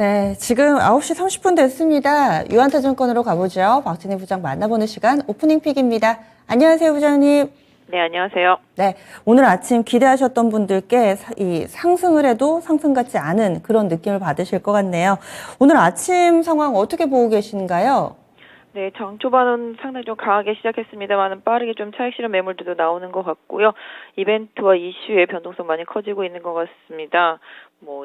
네, 지금 9시 30분 됐습니다. 유한타증권으로 가보죠. 박진희 부장 만나보는 시간 오프닝 픽입니다. 안녕하세요, 부장님. 네, 안녕하세요. 네, 오늘 아침 기대하셨던 분들께 이 상승을 해도 상승 같지 않은 그런 느낌을 받으실 것 같네요. 오늘 아침 상황 어떻게 보고 계신가요? 네, 장 초반은 상당히 좀 강하게 시작했습니다만 빠르게 좀 차익 실현 매물들도 나오는 것 같고요. 이벤트와 이슈의 변동성 많이 커지고 있는 것 같습니다.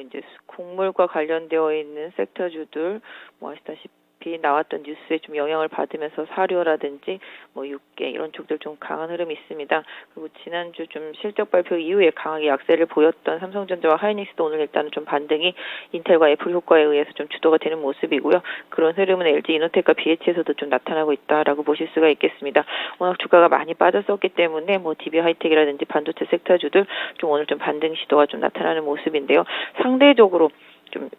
이제 곡물과 관련되어 있는 섹터주들, 아시다시피 나왔던 뉴스에 좀 영향을 받으면서 사료라든지 육계 이런 쪽들 좀 강한 흐름이 있습니다. 그리고 지난주 좀 실적 발표 이후에 강하게 약세를 보였던 삼성전자와 하이닉스도 오늘 일단은 좀 반등이 인텔과 애플 효과에 의해서 좀 주도가 되는 모습이고요. 그런 흐름은 LG 이노텍과 BH에서도 좀 나타나고 있다라고 보실 수가 있겠습니다. 워낙 주가가 많이 빠졌었기 때문에 DB 하이텍이라든지 반도체 섹터주들 좀 오늘 좀 반등 시도가 좀 나타나는 모습인데요. 상대적으로 좀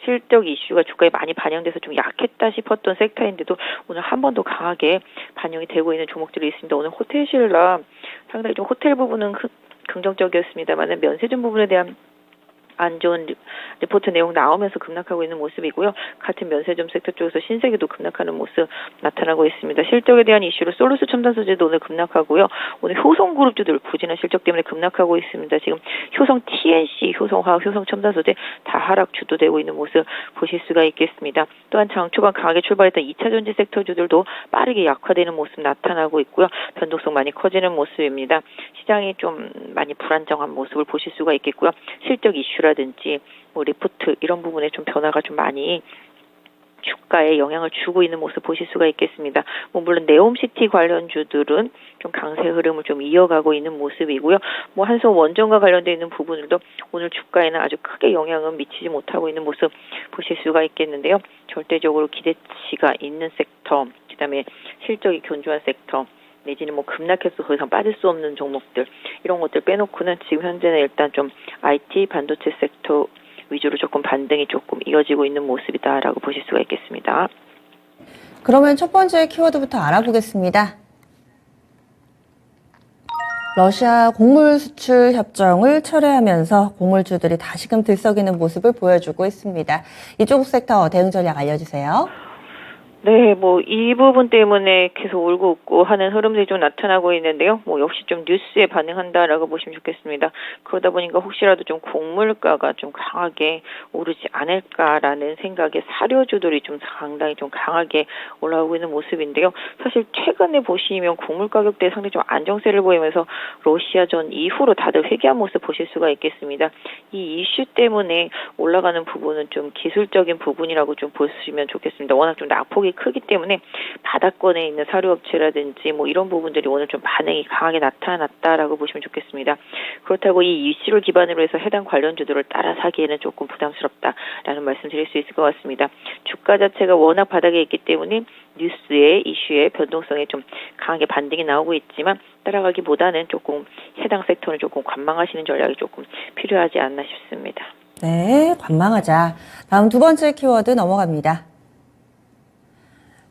실적 이슈가 주가에 많이 반영돼서 좀 약했다 싶었던 섹터인데도 오늘 한 번 더 강하게 반영이 되고 있는 종목들이 있습니다. 오늘 호텔신라 상당히 좀 호텔 부분은 긍정적이었습니다만 면세점 부분에 대한 안 좋은 리포트 내용 나오면서 급락하고 있는 모습이고요. 같은 면세점 섹터 쪽에서 신세계도 급락하는 모습 나타나고 있습니다. 실적에 대한 이슈로 솔루스 첨단소재도 오늘 급락하고요. 오늘 효성그룹주들 부진한 실적 때문에 급락하고 있습니다. 지금 효성 TNC, 효성화학, 효성첨단소재 다 하락 주도되고 있는 모습 보실 수가 있겠습니다. 또한 장초반 강하게 출발했던 2차전지 섹터주들도 빠르게 약화되는 모습 나타나고 있고요. 변동성 많이 커지는 모습입니다. 시장이 좀 많이 불안정한 모습을 보실 수가 있겠고요. 실적 이슈라든지 리포트 이런 부분에 좀 변화가 좀 많이 주가에 영향을 주고 있는 모습 보실 수가 있겠습니다. 물론 네옴시티 관련주들은 좀 강세 흐름을 좀 이어가고 있는 모습이고요. 한성 원전과 관련되어 있는 부분들도 오늘 주가에는 아주 크게 영향은 미치지 못하고 있는 모습 보실 수가 있겠는데요. 절대적으로 기대치가 있는 섹터, 그다음에 실적이 견조한 섹터, 내지는 급락해서 더 이상 빠질 수 없는 종목들 이런 것들 빼놓고는 지금 현재는 일단 좀 IT 반도체 섹터 위주로 조금 반등이 조금 이어지고 있는 모습이다라고 보실 수가 있겠습니다. 그러면 첫 번째 키워드부터 알아보겠습니다. 러시아 곡물 수출 협정을 철회하면서 곡물주들이 다시금 들썩이는 모습을 보여주고 있습니다. 이쪽 섹터 대응 전략 알려주세요. 네, 이 부분 때문에 계속 울고 웃고 하는 흐름들이 좀 나타나고 있는데요. 역시 좀 뉴스에 반응한다라고 보시면 좋겠습니다. 그러다 보니까 혹시라도 좀 곡물가가 좀 강하게 오르지 않을까라는 생각에 사료주들이 좀 상당히 좀 강하게 올라오고 있는 모습인데요. 사실 최근에 보시면 곡물 가격대에 상당히 좀 안정세를 보이면서 러시아전 이후로 다들 회귀한 모습 보실 수가 있겠습니다. 이 이슈 때문에 올라가는 부분은 좀 기술적인 부분이라고 좀 보시면 좋겠습니다. 워낙 좀 낙폭이 크기 때문에 바닥권에 있는 사료업체라든지 이런 부분들이 오늘 좀 반응이 강하게 나타났다라고 보시면 좋겠습니다. 그렇다고 이 이슈를 기반으로 해서 해당 관련주들을 따라 사기에는 조금 부담스럽다라는 말씀 드릴 수 있을 것 같습니다. 주가 자체가 워낙 바닥에 있기 때문에 뉴스의 이슈의 변동성에 좀 강하게 반등이 나오고 있지만 따라가기보다는 조금 해당 섹터는 조금 관망하시는 전략이 조금 필요하지 않나 싶습니다. 네, 관망하자. 다음 두 번째 키워드 넘어갑니다.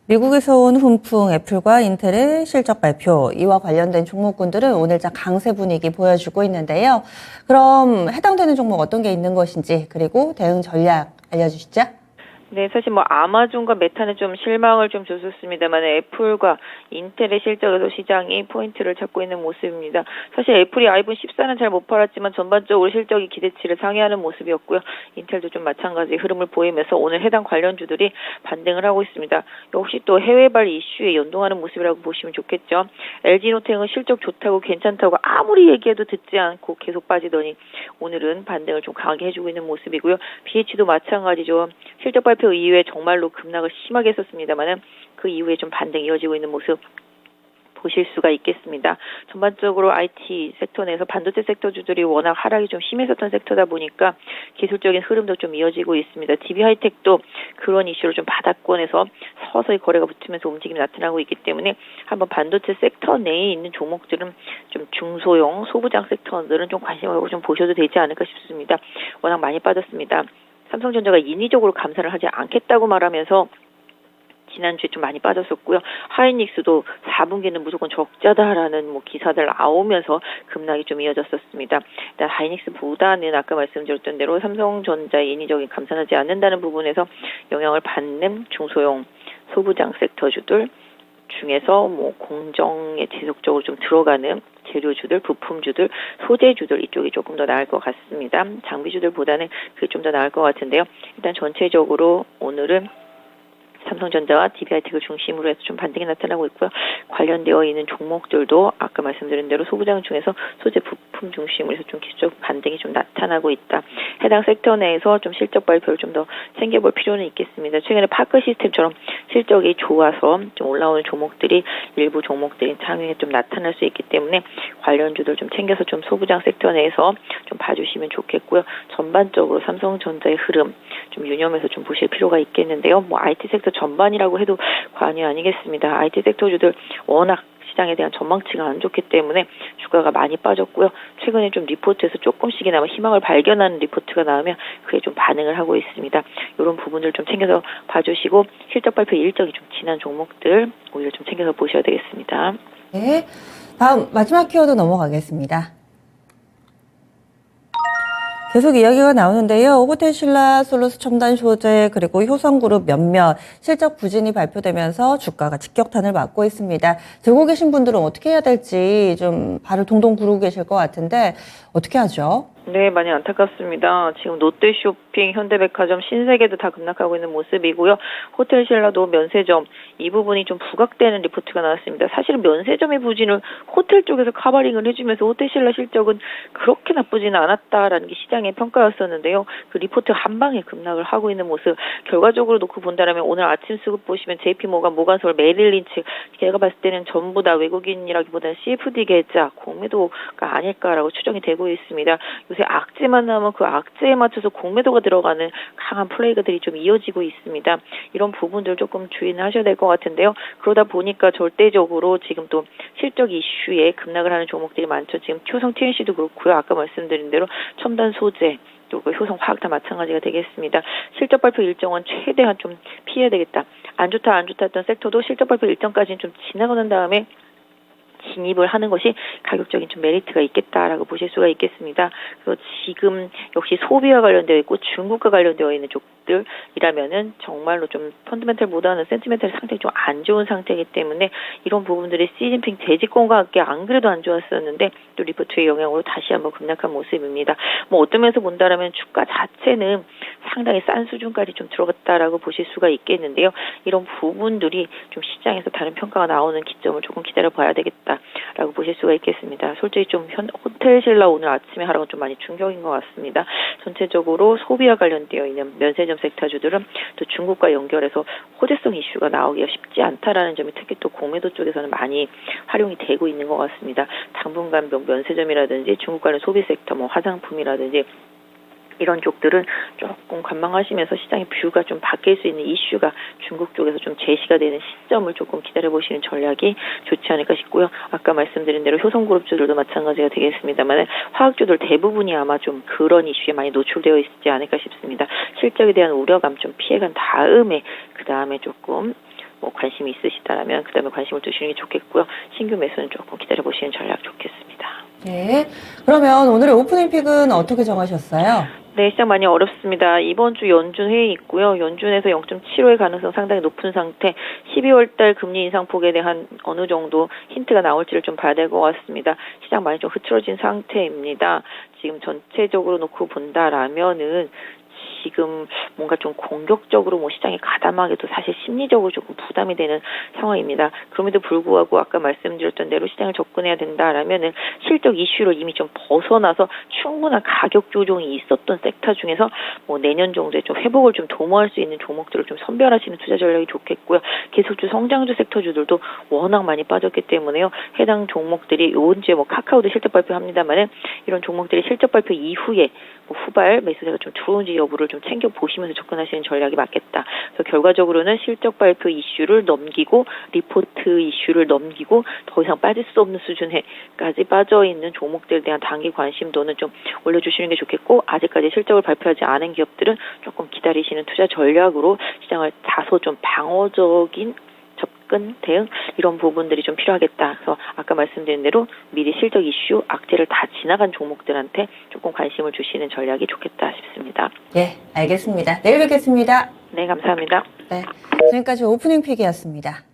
미국에서 온 훈풍 애플과 인텔의 실적 발표, 이와 관련된 종목군들은 오늘장 강세 분위기 보여주고 있는데요. 그럼 해당되는 종목 어떤 게 있는 것인지, 그리고 대응 전략 알려주시죠. 네, 사실 아마존과 메타는 좀 실망을 좀 줬었습니다만 애플과 인텔의 실적에서 시장이 포인트를 찾고 있는 모습입니다. 사실 애플이 아이폰 14는 잘 못 팔았지만 전반적으로 실적이 기대치를 상회하는 모습이었고요. 인텔도 좀 마찬가지 흐름을 보이면서 오늘 해당 관련주들이 반등을 하고 있습니다. 역시 또 해외발 이슈에 연동하는 모습이라고 보시면 좋겠죠. LG노텍은 실적 좋다고 괜찮다고 아무리 얘기해도 듣지 않고 계속 빠지더니 오늘은 반등을 좀 강하게 해주고 있는 모습이고요. BH도 마찬가지죠. 실적 발표 이후에 정말로 급락을 심하게 했었습니다만은 그 이후에 좀 반등 이어지고 있는 모습 보실 수가 있겠습니다. 전반적으로 IT 섹터 내에서 반도체 섹터주들이 워낙 하락이 좀 심했었던 섹터다 보니까 기술적인 흐름도 좀 이어지고 있습니다. DB 하이텍도 그런 이슈로 좀 바닥권에서 서서히 거래가 붙으면서 움직임이 나타나고 있기 때문에 한번 반도체 섹터 내에 있는 종목들은 좀 중소형 소부장 섹터들은 좀 관심을 갖고 좀 보셔도 되지 않을까 싶습니다. 워낙 많이 빠졌습니다. 삼성전자가 인위적으로 감산을 하지 않겠다고 말하면서 지난주에 좀 많이 빠졌었고요. 하이닉스도 4분기는 무조건 적자다라는 뭐 기사들 나오면서 급락이 좀 이어졌었습니다. 일단 하이닉스보다는 아까 말씀드렸던 대로 삼성전자의 인위적인 감산하지 않는다는 부분에서 영향을 받는 중소형 소부장 섹터주들 중에서 뭐 공정에 지속적으로 좀 들어가는 재료주들, 부품주들, 소재주들 이쪽이 조금 더 나을 것 같습니다. 장비주들보다는 그게 좀 더 나을 것 같은데요. 일단 전체적으로 오늘은 삼성전자와 DB하이텍을 중심으로 해서 좀 반등이 나타나고 있고요. 관련되어 있는 종목들도 아까 말씀드린 대로 소부장 중에서 소재 부품 중심으로 해서 좀 기술적 반등이 좀 나타나고 있다. 해당 섹터 내에서 좀 실적 발표를 좀 더 챙겨볼 필요는 있겠습니다. 최근에 파크 시스템처럼 실적이 좋아서 좀 올라오는 종목들이 일부 종목들이 상위에 좀 나타날 수 있기 때문에 관련주들 좀 챙겨서 좀 소부장 섹터 내에서 좀 봐주시면 좋겠고요. 전반적으로 삼성전자의 흐름 좀 유념해서 좀 보실 필요가 있겠는데요. 뭐 IT 섹터 전반이라고 해도 과언이 아니겠습니다. IT 섹터주들 워낙 시장에 대한 전망치가 안 좋기 때문에 주가가 많이 빠졌고요. 최근에 좀 리포트에서 조금씩이나마 희망을 발견하는 리포트가 나오면 그에 좀 반응을 하고 있습니다. 이런 부분들 좀 챙겨서 봐주시고 실적 발표 일정이 좀 지난 종목들 오히려 좀 챙겨서 보셔야 되겠습니다. 네. 다음 마지막 키워드 넘어가겠습니다. 계속 이야기가 나오는데요. 호텔신라, 솔루스 첨단 소재, 그리고 효성그룹 몇몇 실적 부진이 발표되면서 주가가 직격탄을 맞고 있습니다. 들고 계신 분들은 어떻게 해야 될지 좀 발을 동동 구르고 계실 것 같은데 어떻게 하죠? 네, 많이 안타깝습니다. 지금 롯데쇼핑, 현대백화점, 신세계도 다 급락하고 있는 모습이고요. 호텔신라도 면세점 이 부분이 좀 부각되는 리포트가 나왔습니다. 사실은 면세점의 부진을 호텔 쪽에서 커버링을 해주면서 호텔신라 실적은 그렇게 나쁘지는 않았다라는 게 시장의 평가였었는데요. 그 리포트 한 방에 급락을 하고 있는 모습 결과적으로 놓고 본다면 오늘 아침 수급 보시면 JP모간, 모간솔, 메릴린치 제가 봤을 때는 전부 다 외국인이라기보다는 CFD 계좌 공매도가 아닐까라고 추정이 되고 있습니다. 요새 악재만 나오면 그 악재에 맞춰서 공매도가 들어가는 강한 플레이들이 좀 이어지고 있습니다. 이런 부분들 조금 주의는 하셔야 될 것 같은데요. 그러다 보니까 절대적으로 지금 또 실적 이슈에 급락을 하는 종목들이 많죠. 지금 효성 TNC도 그렇고요. 아까 말씀드린 대로 첨단 소재 또 그 효성 화학 다 마찬가지가 되겠습니다. 실적 발표 일정은 최대한 좀 피해야 되겠다. 안 좋다 했던 섹터도 실적 발표 일정까지는 좀 지나고 난 다음에 진입을 하는 것이 가격적인 좀 메리트가 있겠다라고 보실 수가 있겠습니다. 그래서 지금 역시 소비와 관련되어 있고 중국과 관련되어 있는 쪽들이라면은 정말로 좀 펀더멘털보다는 센티멘털 상태가 좀 안 좋은 상태이기 때문에 이런 부분들이 시진핑 재집권과 함께 안 그래도 안 좋았었는데 또 리포트의 영향으로 다시 한번 급락한 모습입니다. 뭐 어떤 면에서 본다라면 주가 자체는 상당히 싼 수준까지 좀 들어갔다라고 보실 수가 있겠는데요. 이런 부분들이 좀 시장에서 다른 평가가 나오는 기점을 조금 기다려봐야 되겠다라고 보실 수가 있겠습니다. 솔직히 좀 호텔신라 오늘 아침에 하락은 좀 많이 충격인 것 같습니다. 전체적으로 소비와 관련되어 있는 면세점 섹터주들은 또 중국과 연결해서 호재성 이슈가 나오기가 쉽지 않다라는 점이 특히 또 공매도 쪽에서는 많이 활용이 되고 있는 것 같습니다. 당분간 면세점이라든지 중국 관련 소비 섹터, 뭐 화장품이라든지 이런 쪽들은 조금 관망하시면서 시장의 뷰가 좀 바뀔 수 있는 이슈가 중국 쪽에서 좀 제시가 되는 시점을 조금 기다려보시는 전략이 좋지 않을까 싶고요. 아까 말씀드린 대로 효성그룹주들도 마찬가지가 되겠습니다만 화학주들 대부분이 아마 좀 그런 이슈에 많이 노출되어 있지 않을까 싶습니다. 실적에 대한 우려감 좀 피해간 다음에 그 다음에 조금 뭐 관심이 있으시다라면 그 다음에 관심을 두시는 게 좋겠고요. 신규 매수는 조금 기다려보시는 전략 좋겠습니다. 네. 그러면 오늘의 오프닝 픽은 어떻게 정하셨어요? 네, 시장 많이 어렵습니다. 이번 주 연준 회의 있고요. 연준에서 0.75의 가능성 상당히 높은 상태. 12월 달 금리 인상폭에 대한 어느 정도 힌트가 나올지를 좀 봐야 될 것 같습니다. 시장 많이 좀 흐트러진 상태입니다. 지금 전체적으로 놓고 본다라면은 지금 뭔가 좀 공격적으로 뭐 시장에 가담하기도 사실 심리적으로 조금 부담이 되는 상황입니다. 그럼에도 불구하고 아까 말씀드렸던 대로 시장을 접근해야 된다라면은 실적 이슈를 이미 좀 벗어나서 충분한 가격 조정이 있었던 섹터 중에서 뭐 내년 정도에 좀 회복을 좀 도모할 수 있는 종목들을 좀 선별하시는 투자 전략이 좋겠고요. 계속주 성장주 섹터주들도 워낙 많이 빠졌기 때문에요. 해당 종목들이 언제 뭐 카카오도 실적 발표합니다만은 이런 종목들이 실적 발표 이후에 뭐 후발 매수세가 좀 들어온지 여부를 좀 챙겨 보시면서 접근하시는 전략이 맞겠다. 그래서 결과적으로는 실적 발표 이슈를 넘기고 리포트 이슈를 넘기고 더 이상 빠질 수 없는 수준에까지 빠져 있는 종목들에 대한 단기 관심도는 좀 올려주시는 게 좋겠고, 아직까지 실적을 발표하지 않은 기업들은 조금 기다리시는 투자 전략으로 시장을 다소 좀 방어적인 접근, 대응 이런 부분들이 좀 필요하겠다. 그래서 아까 말씀드린 대로 미리 실적 이슈, 악재를 다 지나간 종목들한테 조금 관심을 주시는 전략이 좋겠다 싶습니다. 예, 알겠습니다. 내일 뵙겠습니다. 네, 감사합니다. 네, 지금까지 오프닝 픽이었습니다.